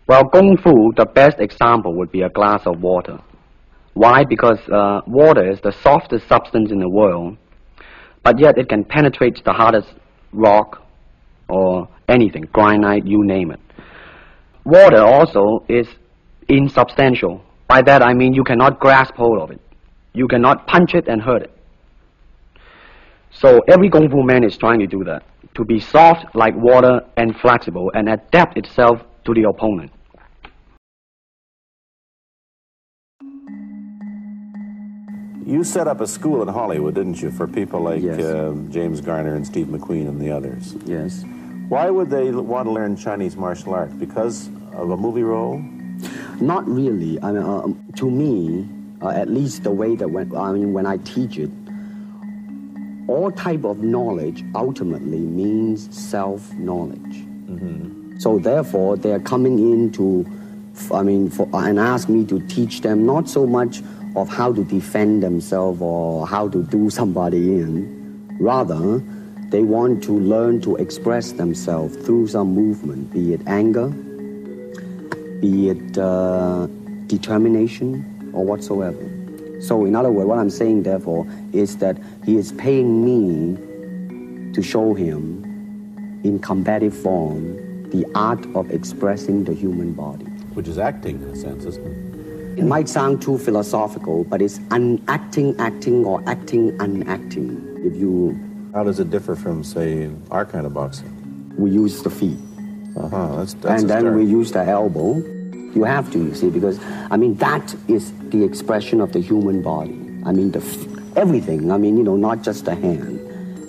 Well, Kung Fu, the best example would be a glass of water. Why? Because water is the softest substance in the world, but yet it can penetrate the hardest rock or anything, granite, you name it. Water also is insubstantial. By that I mean you cannot grasp hold of it. You cannot punch it and hurt it. So every Kung Fu man is trying to do that, to be soft like water and flexible and adapt itself to the opponent. You set up a school in Hollywood, didn't you, for people like Yes. James Garner and Steve McQueen and the others? Yes. Why would they want to learn Chinese martial arts? Because of a movie role? Not really. I mean, to me, at least the way that when I teach it, all type of knowledge ultimately means self-knowledge. Mm-hmm. So therefore, they are coming in to, and ask me to teach them not so much of how to defend themselves or how to do somebody in. Rather, they want to learn to express themselves through some movement, be it anger, be it determination, or whatsoever. So in other words, what I'm saying, therefore, is that he is paying me to show him in combative form the art of expressing the human body. Which is acting, in a sense, isn't it? It might sound too philosophical, but it's unacting, acting, or acting, unacting. How does it differ from, say, our kind of boxing? We use the feet. That's And then start. we use the elbow. You have to, you see, because, that is the expression of the human body. Everything, not just the hand.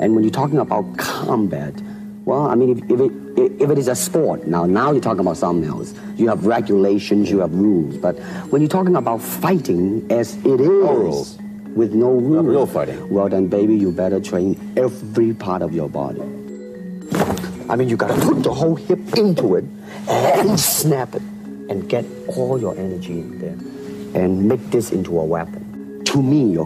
And when you're talking about combat, well, if it is a sport, now you're talking about something else. You have regulations, you have rules. But when you're talking about fighting as it is, rules. with no rules. Not real fighting. Well, then, baby, you better train every part of your body. You gotta put the whole hip into it and snap it and get all your energy in there and make this into a weapon. To me,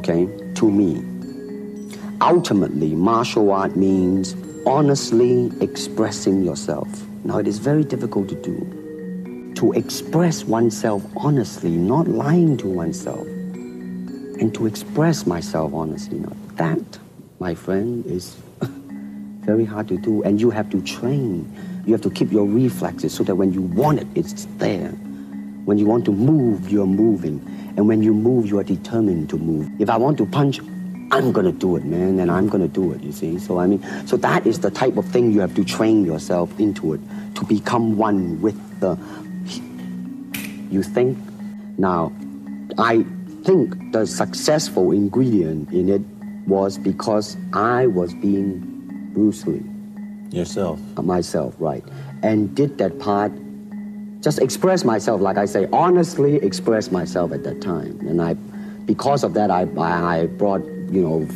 ultimately, martial art means honestly expressing yourself. Now, it is very difficult to do. To express oneself honestly, not lying to oneself. And to express myself honestly. Now, that, my friend, is very hard to do. And you have to train. You have to keep your reflexes so that when you want it, it's there. When you want to move, you're moving. And when you move, you are determined to move. If I want to punch, I'm going to do it, man, and I'm going to do it, you see. So that is the type of thing you have to train yourself into it, to become one with you think. Now, I think the successful ingredient in it was because I was being Bruce Lee. Yourself. Myself, right. And did that part, just express myself, like I say, honestly express myself at that time. And because of that, I brought,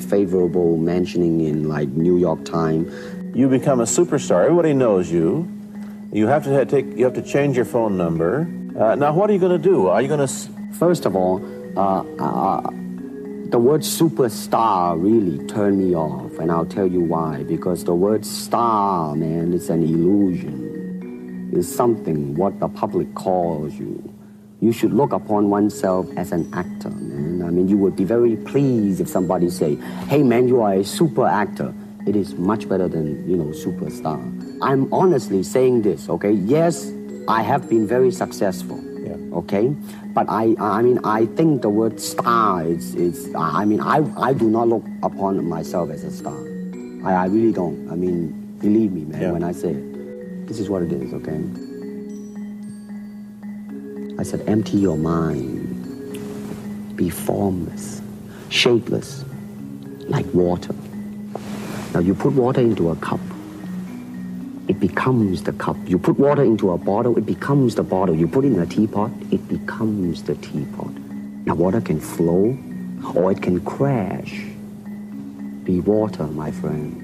favorable mentioning in like New York Times. You become a superstar. Everybody knows you. You have to change your phone number. Now, what are you going to do? Are you going to... First of all, the word superstar really turned me off, and I'll tell you why. Because the word star, man, it's an illusion. It's something what the public calls you. You should look upon oneself as an actor, man. You would be very pleased if somebody say, hey, man, you are a super actor. It is much better than, superstar. I'm honestly saying this, okay? Yes, I have been very successful, okay? But I think the word star I do not look upon myself as a star. I really don't. Believe me, man, when I say it. This is what it is, okay? I said, empty your mind. Be formless, shapeless, like water. Now, you put water into a cup, it becomes the cup. You put water into a bottle, it becomes the bottle. You put it in a teapot, it becomes the teapot. Now, water can flow, or it can crash. Be water, my friend.